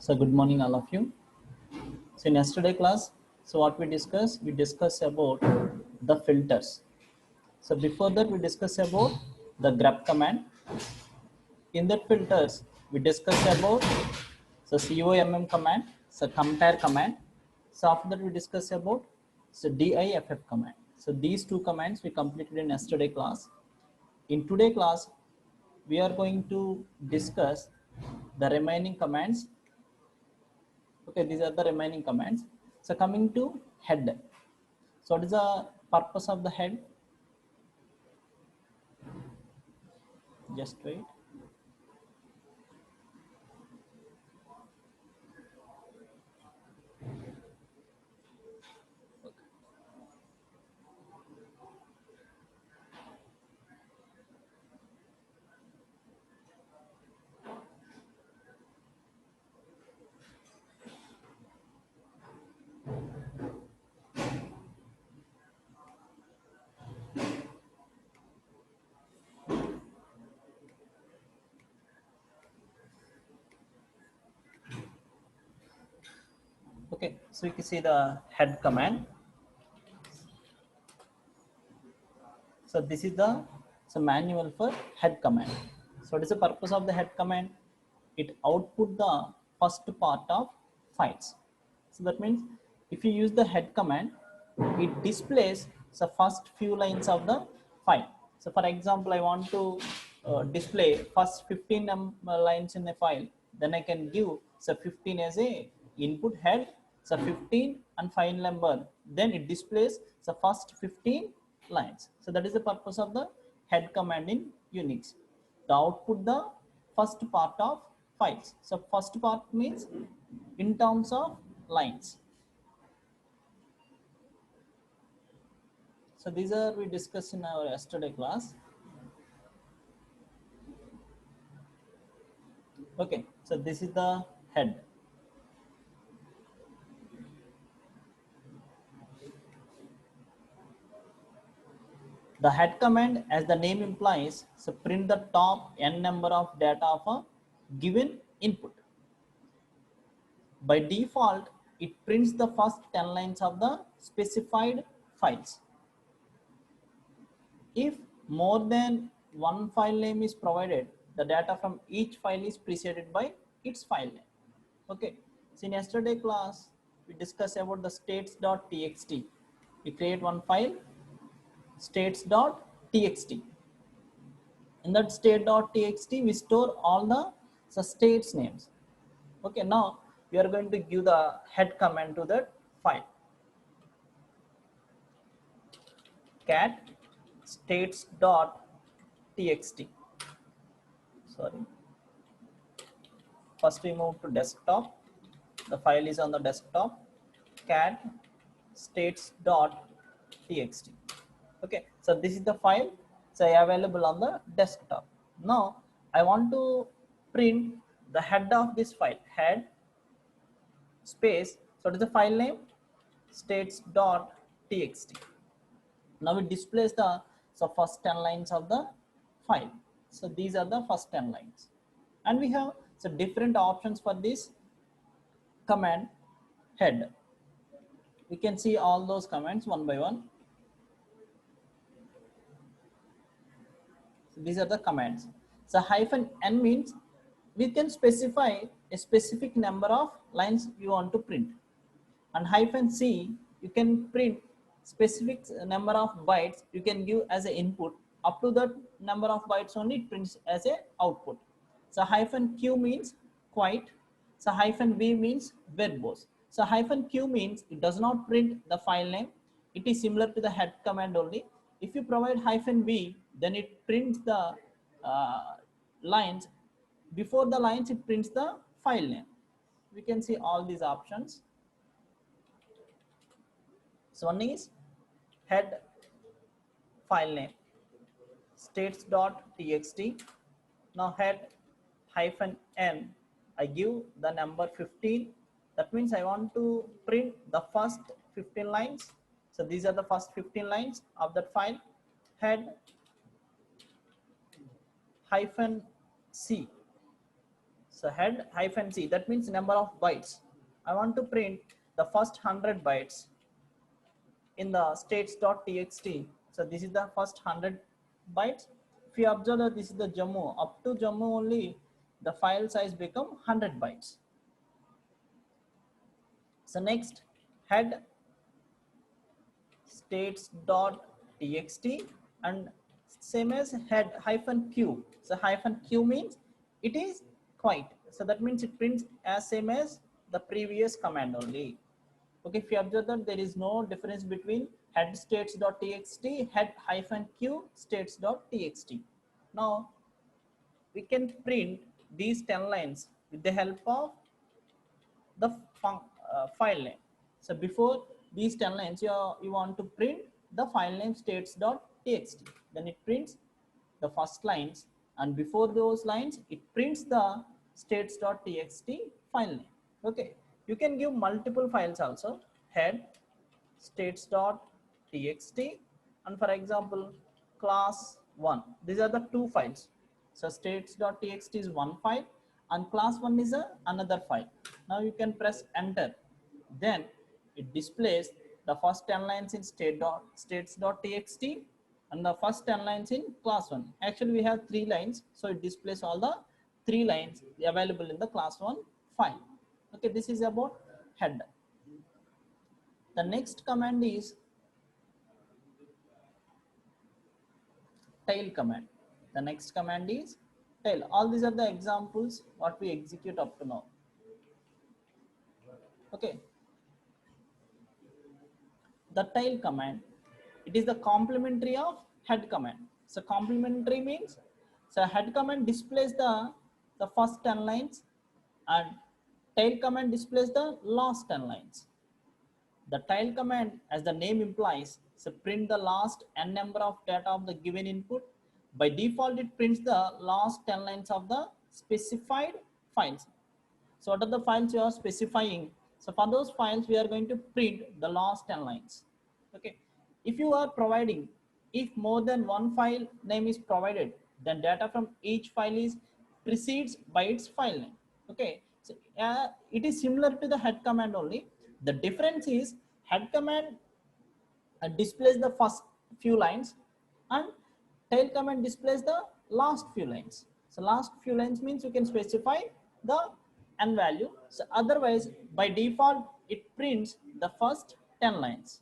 So good morning all of you. So in yesterday class, so what we discussed about the filters. So before that we discussed about the grep command. In that filters we discussed about the COMM command, so compare command. So after that we discussed about the DIFF command. So these two commands we completed in yesterday class. In today class we are going to discuss the remaining commands. Okay, these are the remaining commands. So coming to head. So what is the purpose of the head? Just wait. Okay, so you can see the head command. So this is the manual for head command. So what is the purpose of the head command? It output the first part of files. So that means if you use the head command, it displays the first few lines of the file. So for example, I want to display first 15 lines in a file, then I can give so 15 as a input head, so 15 and file number, then it displays the first 15 lines. So that is the purpose of the head command in Unix, to output the first part of files. So first part means in terms of lines. So these are we discussed in our yesterday class. Okay, so this is the head. The head command, as the name implies, so print the top n number of data of a given input. By default, it prints the first 10 lines of the specified files. If more than one file name is provided, the data from each file is preceded by its file name. Okay, so in yesterday class, we discussed about the states.txt. We create one file, states.txt. In that state.txt, we store all the states names. Okay, now we are going to give the head command to that file. Cat states.txt. Sorry. First we move to desktop. The file is on the desktop. Cat states.txt. Okay, so this is the file. So available on the desktop. Now I want to print the head of this file. Head space. So what is the file name? States.txt. Now it displays the first 10 lines of the file. So these are the first 10 lines, and we have different options for this command head. We can see all those commands one by one. So these are the commands. So -n means we can specify a specific number of lines you want to print, and -c you can print specific number of bytes you can give as an input. Up to that number of bytes only it prints as a output. So -q means quite. So -v means verbose. So -q means it does not print the file name. It is similar to the head command only. If you provide -v, then it prints the lines. Before the lines, it prints the file name. We can see all these options. So one is head file name states.txt. Now head -n, I give the number 15. That means I want to print the first 15 lines. So these are the first 15 lines of that file. Head -c. So head hyphen C, that means number of bytes. I want to print the first 100 bytes in the states.txt. So this is the first 100 bytes. If you observe that this is the Jammu, up to Jammu only the file size become 100 bytes. So next, head states.txt and same as head hyphen q. So hyphen q means it is quite. So that means it prints as same as the previous command only. Okay, if you observe that there is no difference between head states.txt, head hyphen q states.txt. Now we can print these 10 lines with the help of the file name. So before these 10 lines, you want to print the file name states.txt. Then it prints the first lines, and before those lines, it prints the states.txt file name. Okay, you can give multiple files also. Head states.txt and for example class1. These are the two files. So states.txt is one file and class1 is another file. Now you can press enter. Then it displays the first 10 lines in states.txt and the first 10 lines in class1. Actually we have 3 lines, so it displays all the 3 lines available in the class1 file. Okay, this is about head. The next command is tail command. The next command is tail. All these are the examples what we execute up to now. Okay. The tail command, it is the complementary of head command. So complementary means, so head command displays the first 10 lines and tail command displays the last 10 lines. The tail command, as the name implies, so print the last n number of data of the given input. By default, it prints the last 10 lines of the specified files. So what are the files you are specifying? So for those files, we are going to print the last 10 lines. Okay. If you are providing, if more than one file name is provided, then data from each file is precedes by its file name. Okay. So it is similar to the head command only. The difference is head command displays the first few lines and tail command displays the last few lines. So last few lines means you can specify the n value. So otherwise by default it prints the first 10 lines.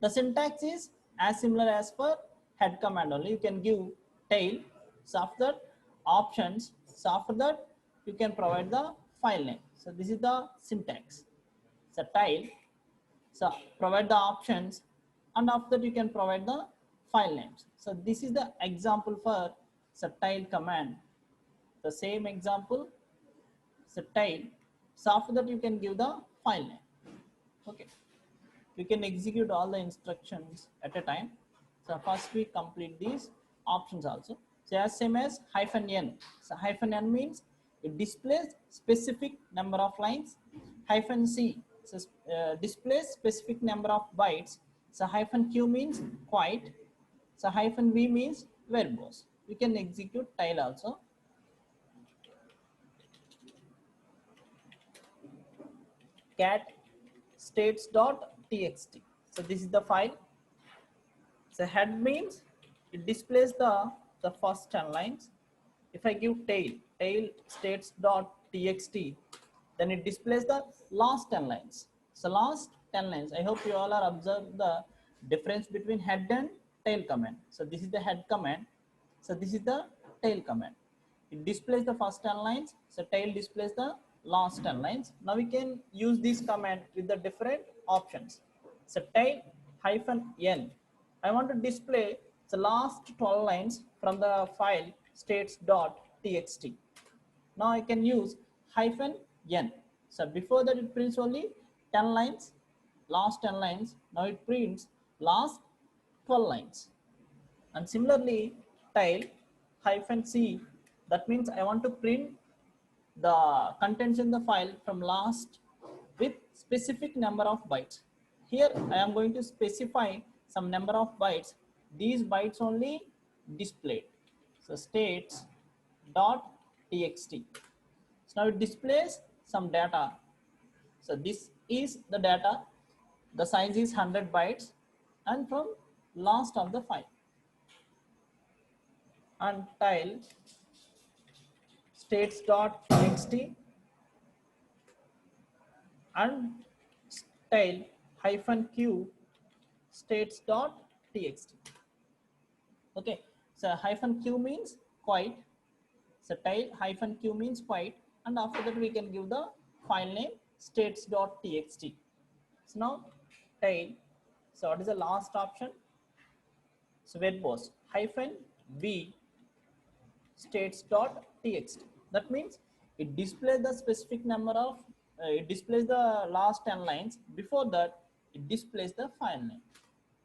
The syntax is as similar as for head command only. You can give tail, so after that options, so after that you can provide the file name. So this is the syntax. So tail, so provide the options and after that you can provide the file names. So this is the example for tail command. The same example, tail. So after that you can give the file name. Okay. We can execute all the instructions at a time. So first we complete these options also. So as same as hyphen n. So hyphen n means it displays specific number of lines. Hyphen c, so displays specific number of bytes. So hyphen q means quite. So hyphen v means verbose. We can execute tail also. Cat states.txt. So this is the file. So head means it displays the first 10 lines. If I give tail states.txt, then it displays the last 10 lines. So last 10 lines, I hope you all are observed the difference between head and tail command. So this is the head command. So this is the tail command. It displays the first 10 lines. So tail displays the last 10 lines. Now we can use this command with the different options. So tail hyphen n. I want to display the last 12 lines from the file states.txt. Now I can use hyphen n. So before that it prints only 10 lines, last 10 lines. Now it prints last 12 lines. And similarly, tail hyphen c, that means I want to print the contents in the file from last with specific number of bytes. Here I am going to specify some number of bytes. These bytes only displayed. So states dot txt. So now it displays some data. So this is the data. The size is 100 bytes and from last of the file. And tile states.txt and tile hyphen q states.txt. Okay, so hyphen q means quite. So tile hyphen q means quite, and after that we can give the file name states.txt. So now tile. So what is the last option? So verbose hyphen v states.txt. That means it displays the specific number of it displays the last 10 lines. Before that it displays the file name.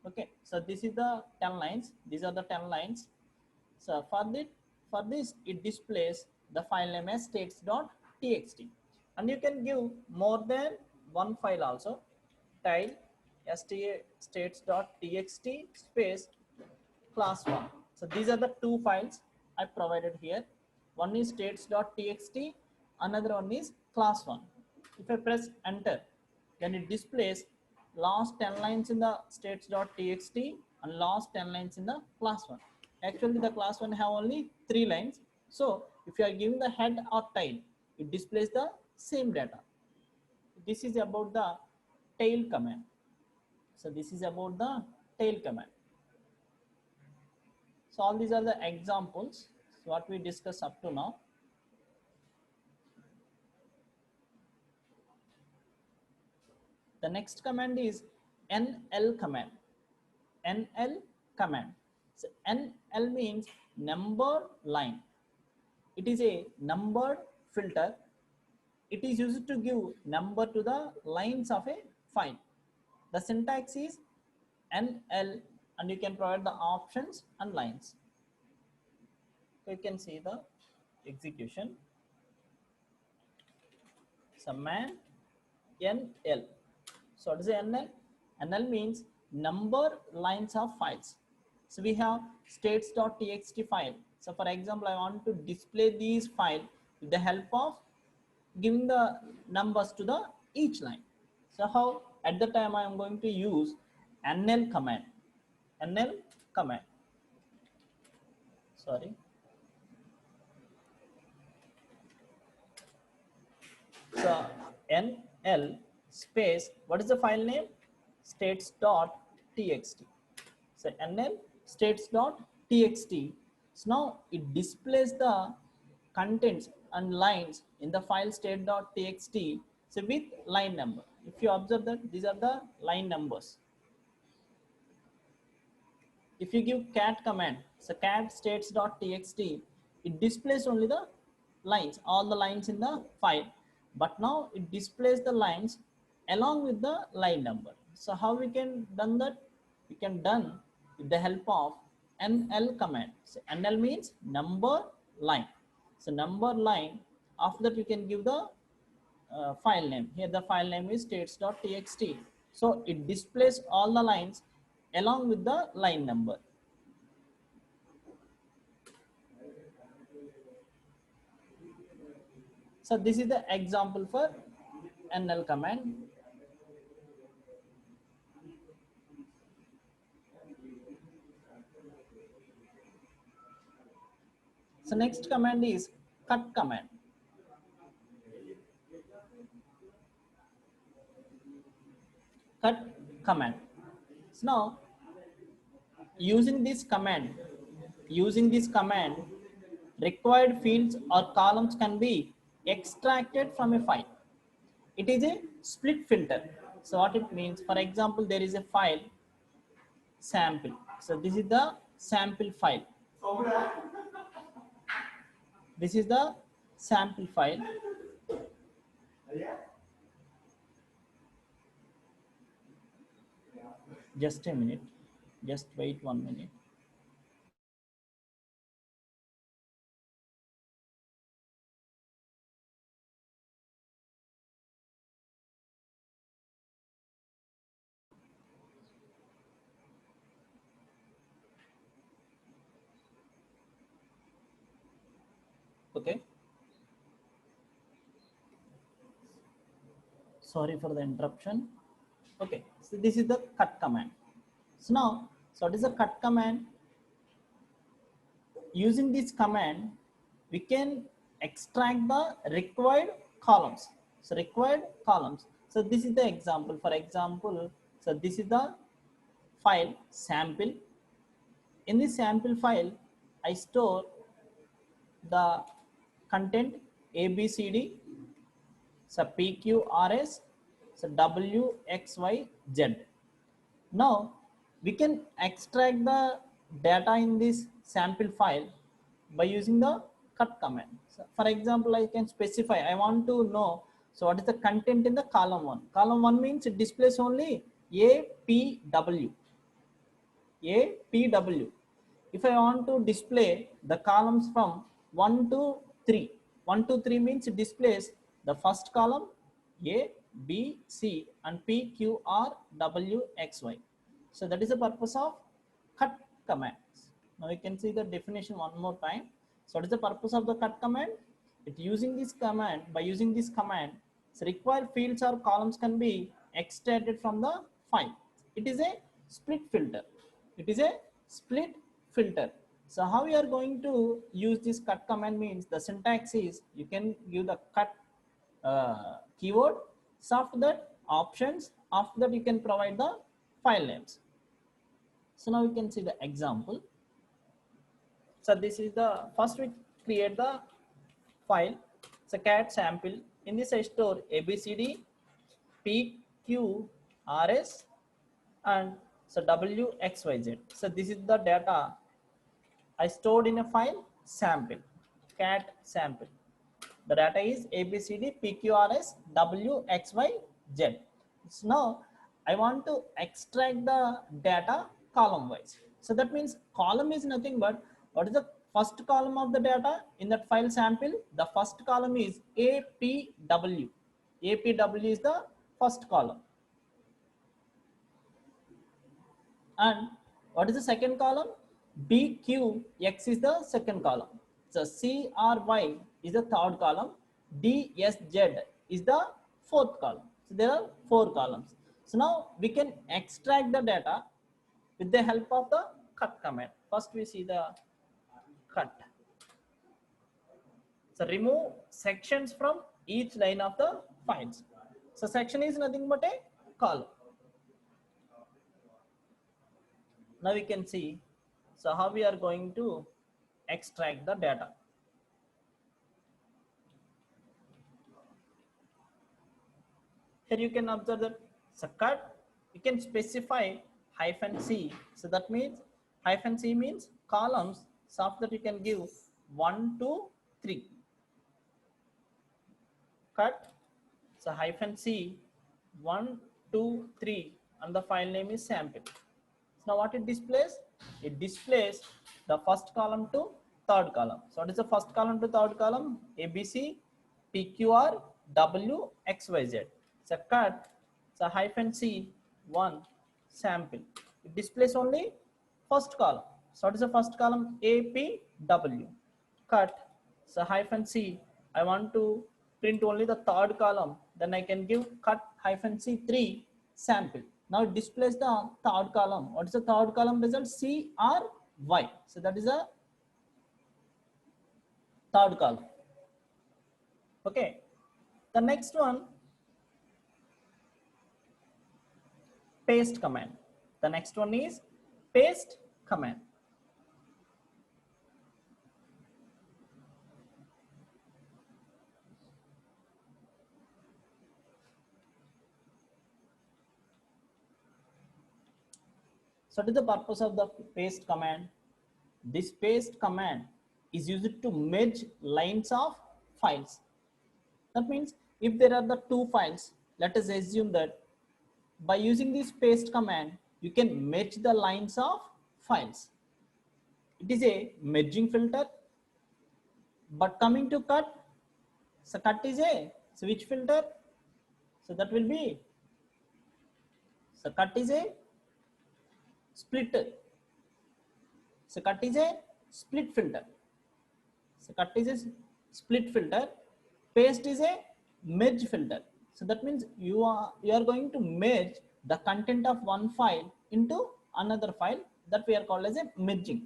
Okay, so this is the 10 lines. These are the 10 lines. So for this it displays the file name as states.txt, and you can give more than one file also. Tile states.txt space class 1. So these are the two files I provided here. One is states.txt, another one is class 1. If I press enter, then it displays last 10 lines in the states.txt and last 10 lines in the class 1. Actually the class 1 have only 3 lines. So if you are giving the head or tail, it displays the same data. This is about the tail command. So this is about the tail command. So all these are the examples, so what we discussed up to now. The next command is NL command. NL command. So NL means number line. It is a numbered filter. It is used to give number to the lines of a file. The syntax is NL, and you can provide the options and lines. So you can see the execution. So man NL. So what is NL? NL means number lines of files. So we have states.txt file. So for example, I want to display these file with the help of giving the numbers to the each line. So how? At the time I am going to use NL command. NL command. Sorry. So NL space, what is the file name? States.txt. So NL states.txt. So now it displays the contents and lines in the file state.txt, so with line number. If you observe that these are the line numbers. If you give cat command, so cat states.txt, it displays only the lines, all the lines in the file. But now it displays the lines along with the line number. So how we can done that? We can done with the help of NL command. So NL means number line. So number line. After that, you can give the file name. Here the file name is states.txt. So it displays all the lines along with the line number. So this is the example for NL command. So next command is cut command. Cut command. So now using this command, required fields or columns can be extracted from a file. It is a split filter. So what it means, for example, there is a file sample. So this is the sample file. This is the sample file. Just a minute. Just wait 1 minute. Okay. Sorry for the interruption. Okay, so this is the cut command. So now, so what is the cut command? Using this command, we can extract the required columns. So required columns. So this is the example. For example, so this is the file sample. In this sample file, I store the content ABCD, so PQRS, so WXYZ. Now we can extract the data in this sample file by using the cut command. So for example, I can specify, I want to know, so what is the content in the column 1? Column 1 means it displays only APW. APW. If I want to display the columns from 1 to 3, 1 to 3 means it displays the first column A, B, C and P, Q, R, W, X, Y. So that is the purpose of cut commands. Now we can see the definition one more time. So what is the purpose of the cut command? It using this command, by using this command, so required fields or columns can be extracted from the file. It is a split filter. It is a split filter. So how we are going to use this cut command means the syntax is you can give the cut keyword. So after that options, after that you can provide the file names. So now we can see the example. So this is the first we create the file. So cat sample. In this I store ABCD, PQRS and so WXYZ. So this is the data I stored in a file sample, cat sample. The data is ABCD, PQRS, WXYZ. So now I want to extract the data column wise. So that means column is nothing but what is the first column of the data in that file sample? The first column is APW. APW is the first column. And what is the second column? BQX is the second column. So CRY is the third column. DSZ is the fourth column. So there are 4 columns. So now we can extract the data with the help of the cut command. First we see the cut. So remove sections from each line of the files. So section is nothing but a column. Now we can see, so how we are going to extract the data. Here you can observe that so cut, you can specify -C. So that means -C means columns. So after that you can give 1 to 3. Cut, so -C 1, 2, 3 and the file name is sample. So now what it displays? It displays the first column to third column. So what is the first column to third column? ABC, PQR, W, XYZ. So cut, so -C 1 sample. It displays only first column. So what is the first column? APW. Cut, so -C. I want to print only the third column. Then I can give cut -C3 sample. Now it displays the third column. What is the third column result? CRY. So that is a third column. Okay. The next one, paste command. The next one is paste command. So what is the purpose of the paste command? This paste command is used to merge lines of files. That means if there are the 2 files, let us assume that by using this paste command, you can merge the lines of files. It is a merging filter. But coming to cut, so cut is a switch filter. So that will be, so cut is a split. So cut is a split filter. So cut is a split filter. Paste is a merge filter. So that means you are going to merge the content of one file into another file, that we are called as a merging.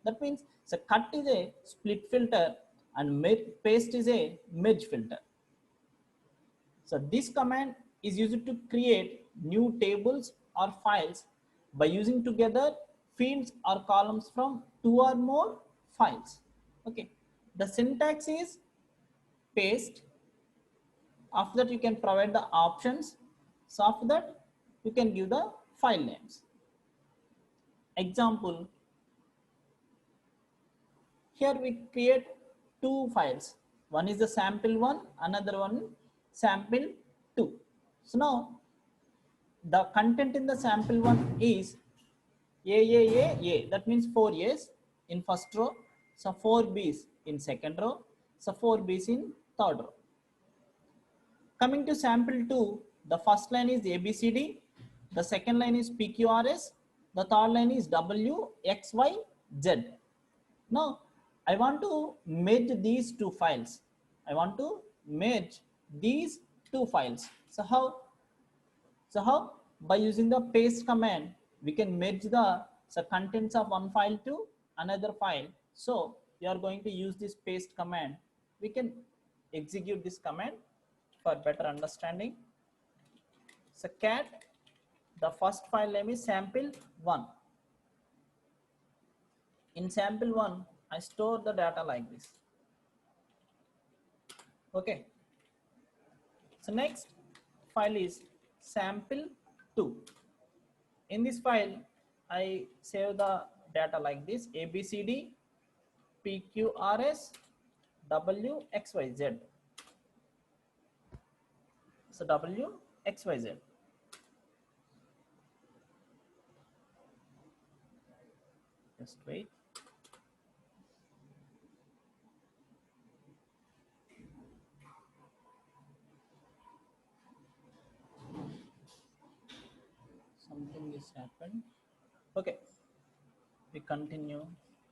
That means so cut is a split filter and paste is a merge filter. So this command is used to create new tables or files by using together fields or columns from two or more files. Okay, the syntax is paste. After that you can provide the options. So after that you can give the file names. Example, here we create two files. One is the sample1, another one sample2. So now the content in the sample1 is A, that means 4 A's in first row, so 4 B's in second row, so 4 B's in third row. Coming to sample 2, the first line is ABCD, the second line is PQRS, the third line is WXYZ. Now, I want to merge these two files. I want to merge these two files. So how? By using the paste command, we can merge the contents of one file to another file. So you are going to use this paste command. We can execute this command for better understanding. So cat, the first file name is sample1. In sample1, I store the data like this. Okay. So next file is sample2. In this file, I save the data like this: ABCD, PQRS, WXYZ. So WXYZ. Just wait. Something is happened. Okay. We continue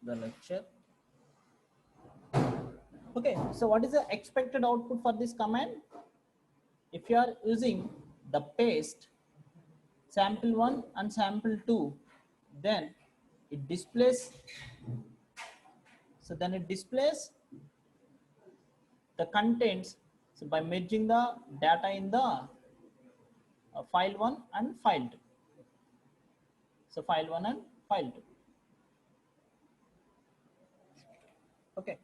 the lecture. Okay. So what is the expected output for this command? If you are using the paste sample1 and sample2, then it displays. So then it displays the contents, so by merging the data in the file 1 and file 2. So file 1 and file 2. Okay.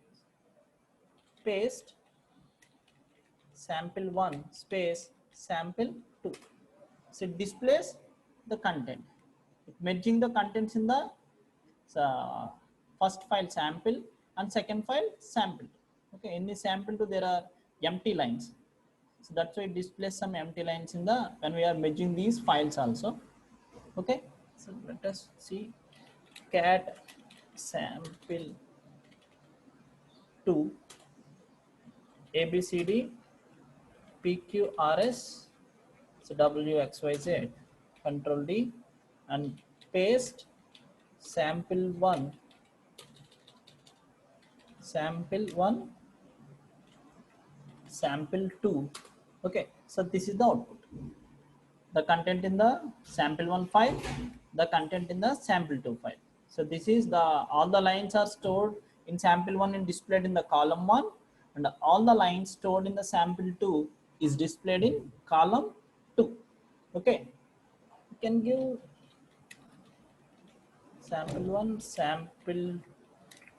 Paste sample1 space sample2. So it displays the content. It merging the contents in the first file sample and second file sample. Okay, in the sample2 there are empty lines. So that's why it displays some empty lines in the when we are merging these files also. Okay, so let us see cat sample2 ABCD PQRS, so WXYZ, control D, and paste sample1 sample2. Okay, so this is the output. The content in the sample1 file, the content in the sample2 file. So this is the all the lines are stored in sample1 and displayed in the column 1, and all the lines stored in the sample2 is displayed in column 2. Okay, you can give sample1,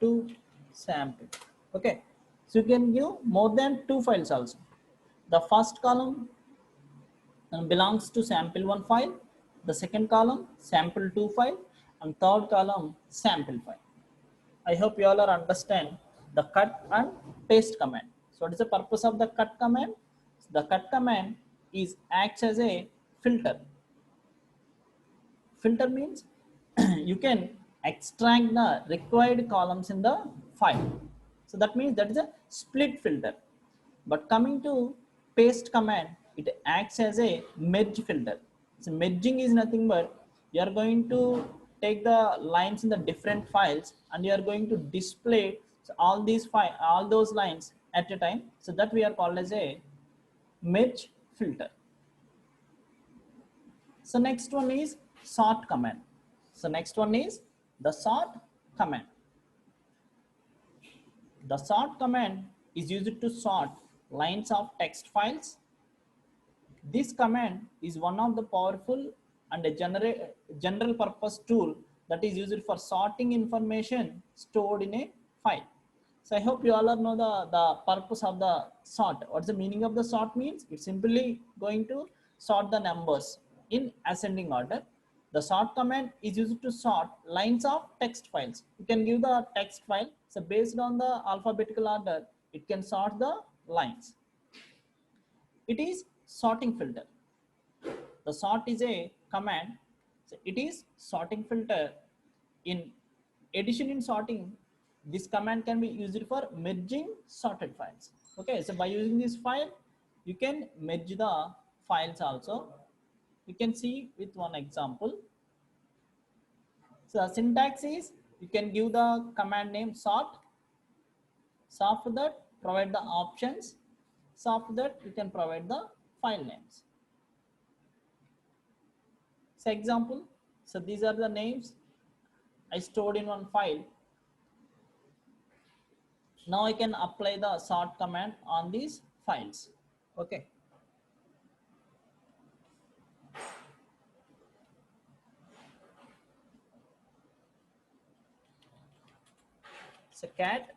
sample2, sample. Okay, so you can give more than 2 files also. The first column belongs to sample1 file, the second column sample2 file, and third column sample file. I hope you all are understand the cut and paste command. So what is the purpose of the cut command? The cut command is acts as a filter. Filter means you can extract the required columns in the file. So that means that is a split filter. But coming to paste command, it acts as a merge filter. So merging is nothing but you are going to take the lines in the different files and you are going to display all these all those lines at a time. So that we are called as a merge filter. So next one is sort command. So next one is the sort command. The sort command is used to sort lines of text files. This command is one of the powerful and a general purpose tool that is used for sorting information stored in a file. So I hope you all know the purpose of the sort. What's the meaning of the sort means? It's simply going to sort the numbers in ascending order. The sort command is used to sort lines of text files. You can give the text file. So based on the alphabetical order, it can sort the lines. It is sorting filter. The sort is a command. So it is sorting filter. In addition, in sorting, this command can be used for merging sorted files. Okay, so by using this file, you can merge the files also. You can see with one example. So the syntax is you can give the command name sort. So after that, provide the options. So after that, you can provide the file names. So example, so these are the names I stored in one file. Now I can apply the sort command on these files. Okay. So cat,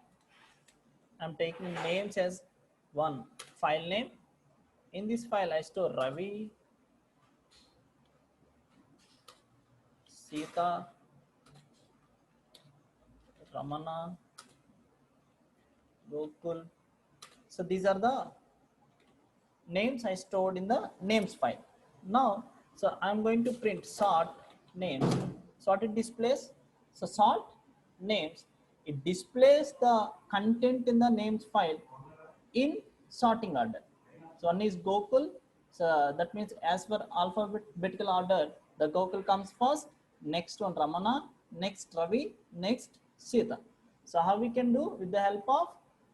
I'm taking names as one file name. In this file, I store Ravi, Sita, Ramana, Gokul. So these are the names I stored in the names file. Now, so I'm going to print sort names. Sort it displays. So sort names, it displays the content in the names file in sorting order. So one is Gokul. So that means as per alphabetical order, the Gokul comes first. Next one Ramana, next Ravi, next Sita. So how we can do with the help of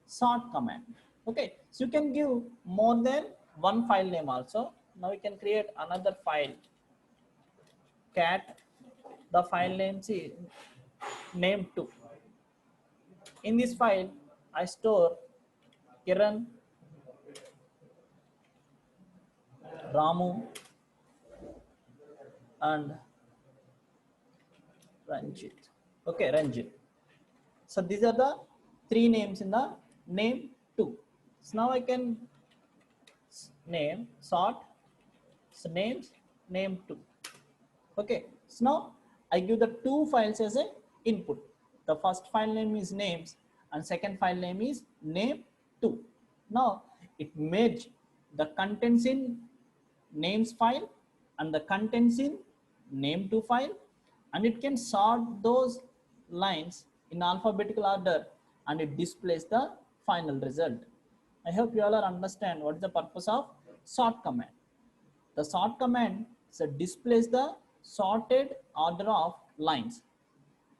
sort command. Okay, so you can give more than one file name also. Now we can create another file. Cat. The file name is name 2. In this file, I store Kiran, Ramu, and Ranjit. Okay, Ranjit. So these are the three names in the name 2. So now I can name sort so names name 2. Okay, so now I give the two files as a input. The first file name is names and second file name is name 2. Now it merge the contents in names file and the contents in name 2 file, and it can sort those lines in alphabetical order and it displays the final result. I hope you all are understand what is the purpose of sort command. The sort command so displays the sorted order of lines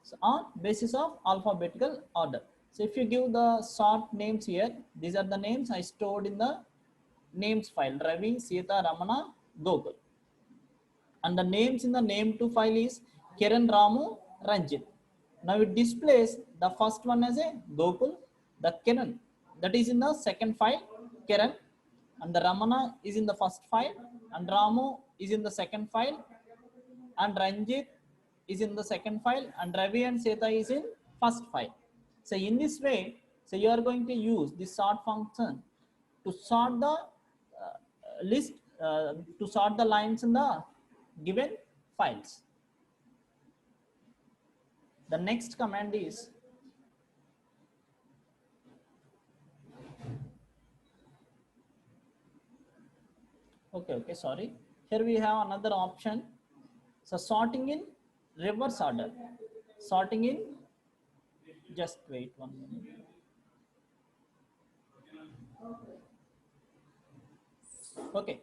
so on basis of alphabetical order. So if you give the sort names here, these are the names I stored in the names file Ravi, Sita, Ramana, Gokul. And the names in the name 2 file is Kiran, Ramu, Ranjit. Now it displays the first one as a Gokul, the Kiran that is in the second file Kiran, and the Ramana is in the first file, and Ramu is in the second file, and Ranjit is in the second file, and Ravi and Seta is in first file. So in this way, so you are going to use this sort function to sort the list, to sort the lines in the given files. The next command is okay, sorry. Here we have another option. So sorting in reverse order. Sorting in, just wait 1 minute. Okay,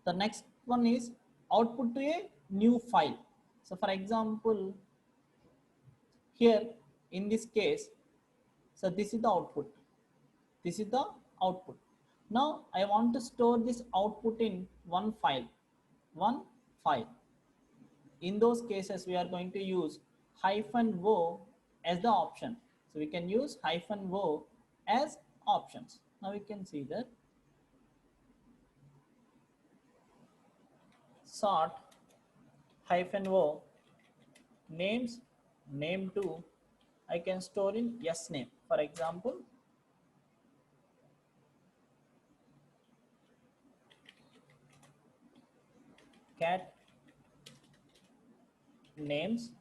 the next one is output to a new file. So for example, here in this case, so this is the output. This is the output. Now I want to store this output in one file. One file. In those cases, we are going to use -o as the option. So we can use -o as options. Now we can see that sort -o names name2 I can store in yes name. For example, cat names.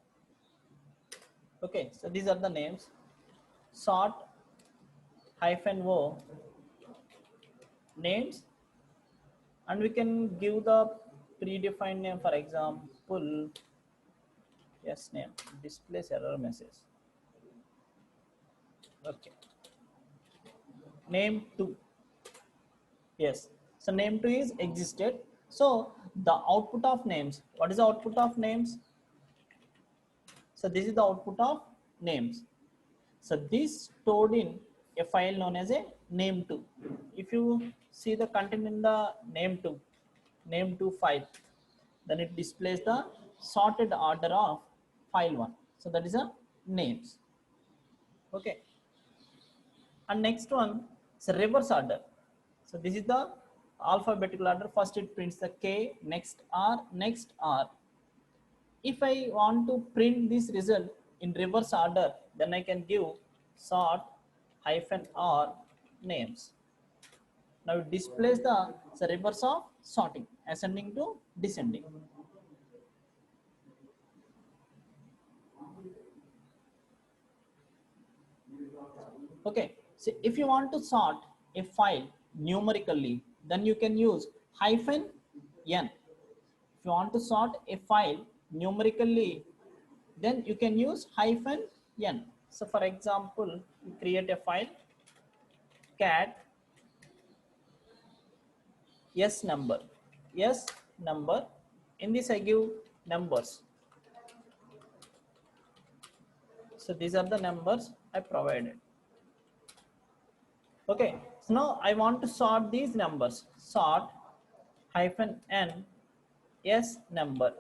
Okay, so these are the names. Sort -o names, and we can give the predefined name. For example, yes name displays error message. Okay, name 2. Yes, so name 2 is existed. So the output of names, what is the output of names? So this is the output of names. So this stored in a file known as a name2. If you see the content in the name2 file, then it displays the sorted order of file 1. So that is a names. Okay, and next one is reverse order. So this is the alphabetical order. First it prints the K, next R, next R. If I want to print this result in reverse order, then I can give sort -r names. Now it displays the reverse of sorting, ascending to descending. Okay, so if you want to sort a file numerically, then you can use -n. If you want to sort a file numerically, then you can use -n. So for example, you create a file cat yes number. In this I give numbers. So these are the numbers I provided. Okay, so now I want to sort these numbers. Sort -n yes number.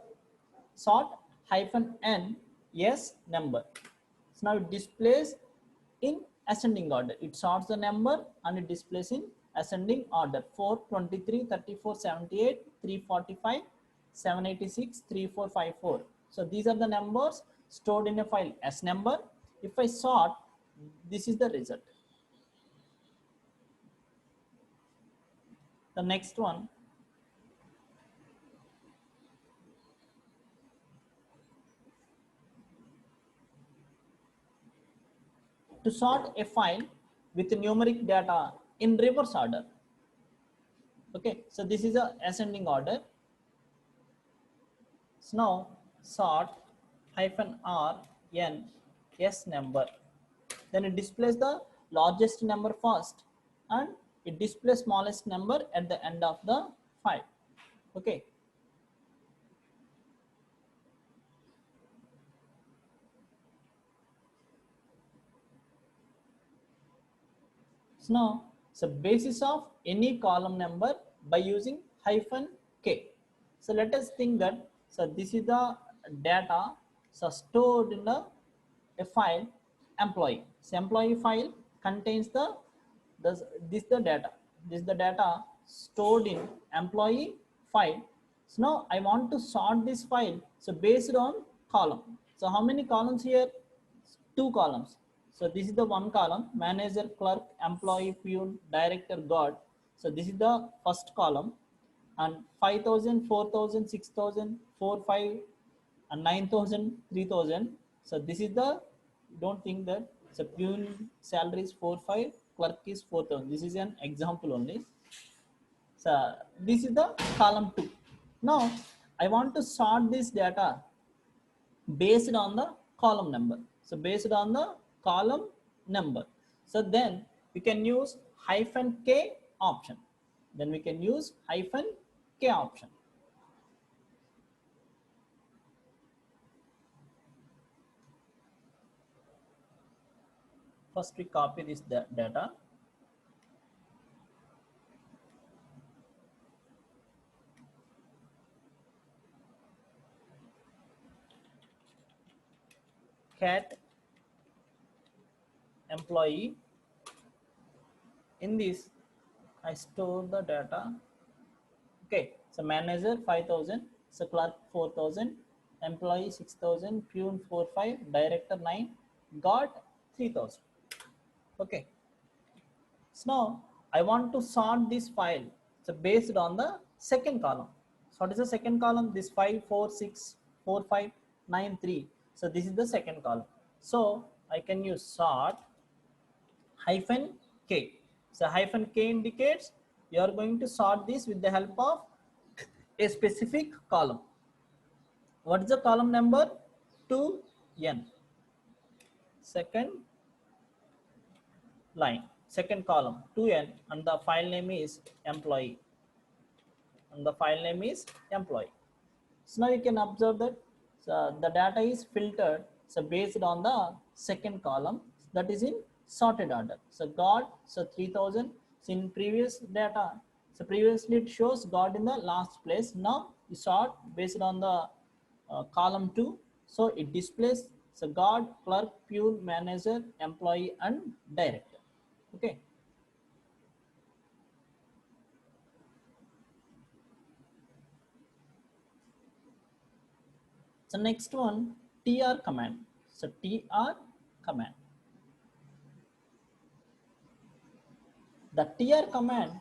Sort -n yes number. So now it displays in ascending order. It sorts the number and it displays in ascending order. 4, 23, 34, 78, 345, 786, 3454. So these are the numbers stored in a file as number. If I sort, this is the result. The next one, to sort a file with numeric data in reverse order. Okay, so this is a ascending order. So now sort -r n yes number. Then it displays the largest number first and it displays smallest number at the end of the file. Okay. So now, so basis of any column number by using -k. So let us think that, so this is the data so stored in a file employee. So employee file contains this the data. This is the data stored in employee file. So now I want to sort this file. So based on column. So how many columns here? 2 columns. So this is the one column, manager, clerk, employee, peon, director, guard. So this is the first column, and 5,000, 4,000, 6,000, 4, 5, and 9,000, 3,000. So this is the, don't think that, so peon salary is 4, 5, clerk is 4,000. This is an example only. So this is the column 2. Now I want to sort this data based on the column number. So based on the column number. So then we can use -k option. Then we can use -k option. First we copy this data. cat employee. In this, I store the data. Okay, so manager 5,000, so clerk 4,000, employee 6,000, peon 4,500, director 9, got 3,000. Okay, so now I want to sort this file. So based on the second column. So what is the second column? This 5, 4, 6, 4, 5, 9, 3. So this is the second column. So I can use sort hyphen k. So hyphen k indicates you are going to sort this with the help of a specific column. What is the column number? 2n. Second line, second column 2n, and the file name is employee. And the file name is employee. So now you can observe that the data is filtered based on the second column, that is in sorted order. So got 3,000. So in previous data, so previously it shows got in the last place. Now you sort based on the column 2. So it displays got, clerk, peon, manager, employee, and director. Okay. So next one, tr command. So tr command. The tr command,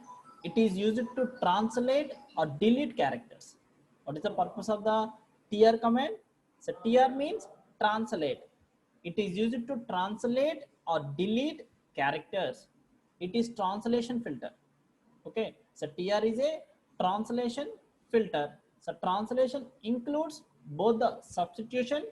it is used to translate or delete characters. What is the purpose of the tr command? So tr means translate. It is used to translate or delete characters. It is translation filter. Okay, so tr is a translation filter. So translation includes both the substitution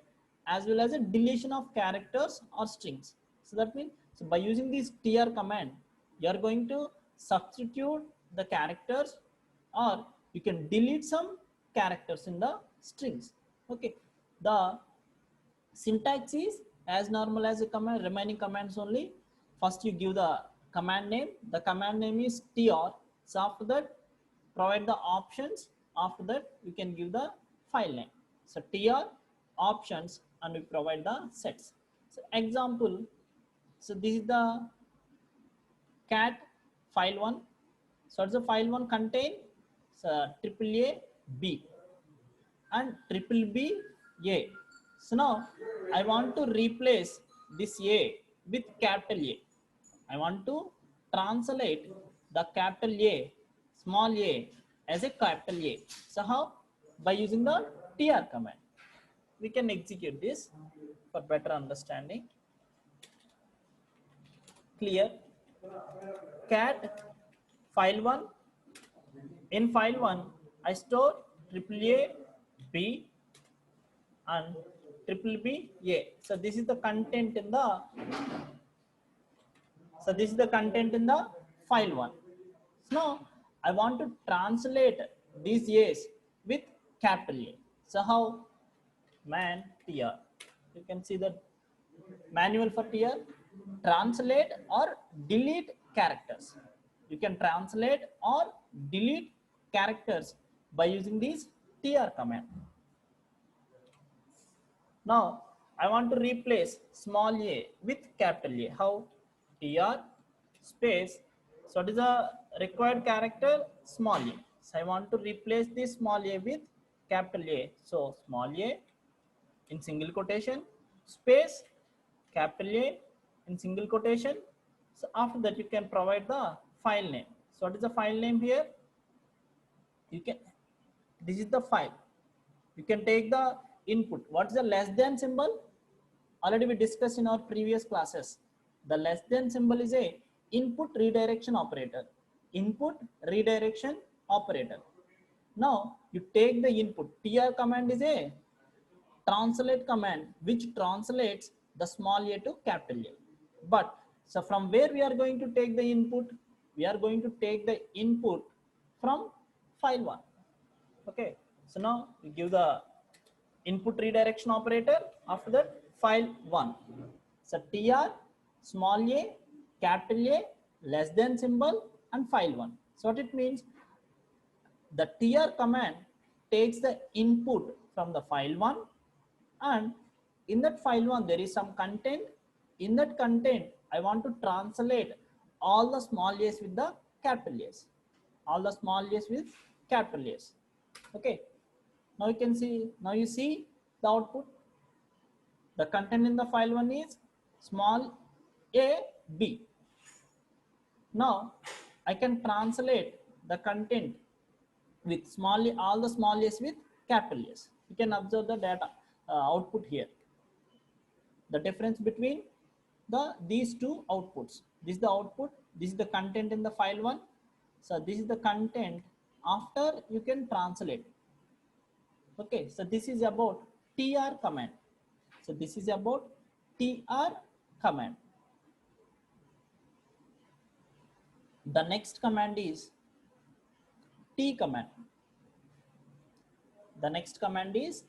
as well as a deletion of characters or strings. So that means, so by using this tr command, you are going to substitute the characters, or you can delete some characters in the strings. Okay, the syntax is as normal as a command, remaining commands only. First you give the command name. The command name is tr. So after that, provide the options. After that, you can give the file name. So tr options, and we provide the sets. So example, so this is the cat file 1. So it's the file 1 contain triple A B and triple B A. So now I want to replace this A with capital A. I want to translate the capital A, small a as a capital A. So how? By using the tr command. We can execute this for better understanding. Clear. Cat file 1. In file 1, I store triple A B and triple B A. So this is the content in the file 1. So now I want to translate these A's with capital A. So how? Man tr. You can see the manual for tr. Translate or delete characters. You can translate or delete characters by using this tr command. Now I want to replace small a with capital A. How? tr space. So what is the required character? Small a. So I want to replace this small a with capital A. So small a in single quotation space capital A in single quotation. So after that, you can provide the file name. So what is the file name here? You can, this is the file. You can take the input. What is the less than symbol? Already we discussed in our previous classes. The less than symbol is a input redirection operator. Input redirection operator. Now you take the input. tr command is a translate command which translates the small a to capital A. But so from where we are going to take the input? We are going to take the input from file 1. Okay, so now we give the input redirection operator. After that, file 1. So tr small a capital A less than symbol and file 1. So what it means? The tr command takes the input from the file 1 and in that file one there is some content. In that content I want to translate all the small a's with the capital A's, all the small a's with capital A's. Okay, now you can see, now you see the output. The content in the file one is small a b. Now I can translate the content with small all the small a's with capital S. You can observe the data output here. The difference between these two outputs. This is the output. This is the content in the file one. So this is the content after you can translate. Okay, so this is about tr command. So this is about tr command. The next command is t command. The next command is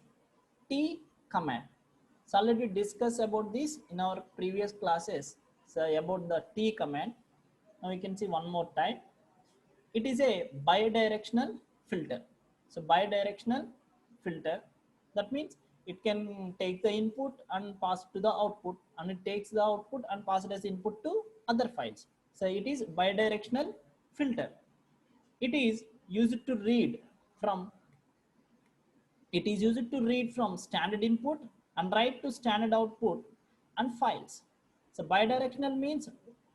t command. So already discussed about this in our previous classes. So about the t command. Now you can see one more time. It is a bidirectional filter. So bidirectional filter, that means it can take the input and pass to the output, and it takes the output and pass it as input to other files. So it is bidirectional filter. It is used to read from standard input and write to standard output and files. So bidirectional means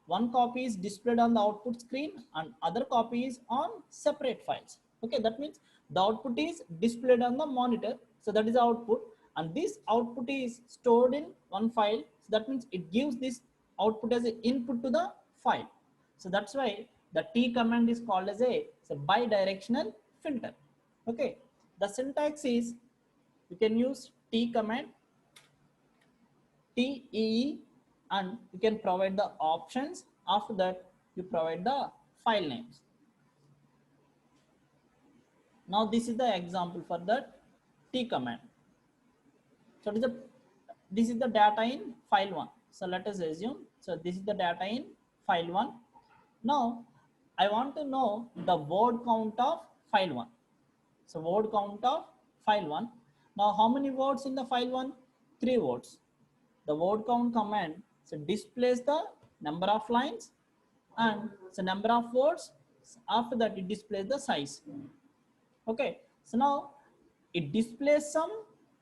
one copy is displayed on the output screen and other copy is on separate files. Okay, that means the output is displayed on the monitor. So that is the output, and this output is stored in one file. So that means it gives this output as an input to the file. So that's why the T command is called as a bidirectional filter. Okay, the syntax is you can use T command, TEE, and you can provide the options. After that, you provide the file names. Now this is the example for that T command. So this is the data in file one. So let us assume, so this is the data in file one. Now I want to know the word count of file one. So word count of file one. Now how many words in the file one? 3 words. The word count command so displays the number of lines and the number of words. After that it displays the size. Okay, so now it displays some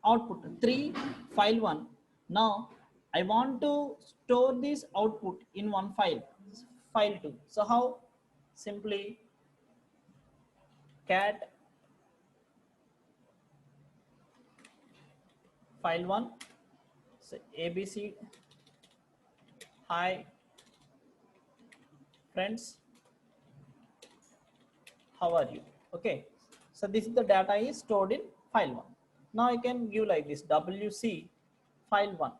output 3 file 1. Now I want to store this output in one file 2. So how? Simply cat file 1, so abc, hi friends, how are you? Okay, so this is the data is stored in file 1. Now I can give like this wc file 1.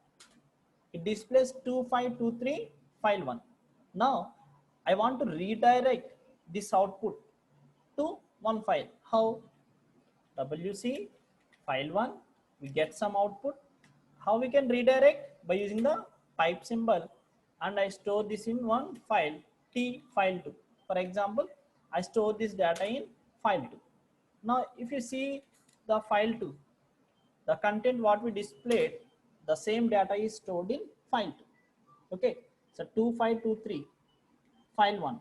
It displays 2523 file 1. Now I want to redirect this output to one file. How? wc file 1, we get some output. How we can redirect? By using the pipe symbol, and I store this in one file t file 2. For example, I store this data in file 2. Now if you see the file 2, the content what we displayed, the same data is stored in file 2. Okay, so 2523 file 1,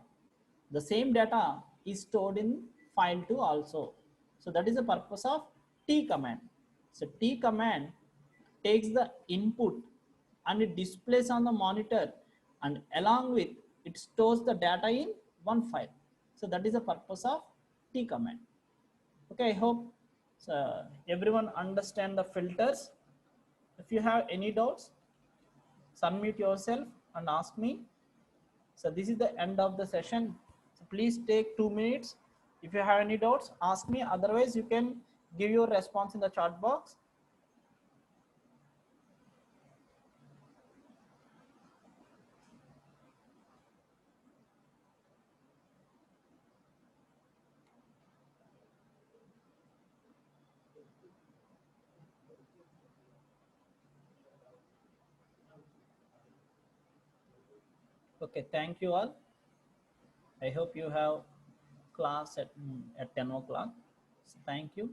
the same data is stored in file 2 also. So that is the purpose of T command. So T command takes the input and it displays on the monitor, and along with it stores the data in one file. So that is the purpose of T command. Okay, I hope everyone understand the filters. If you have any doubts, unmute yourself and ask me. So this is the end of the session. So please take 2 minutes. If you have any doubts, ask me. Otherwise, you can give your response in the chat box. Okay, thank you all. I hope you have class at 10 o'clock. So thank you.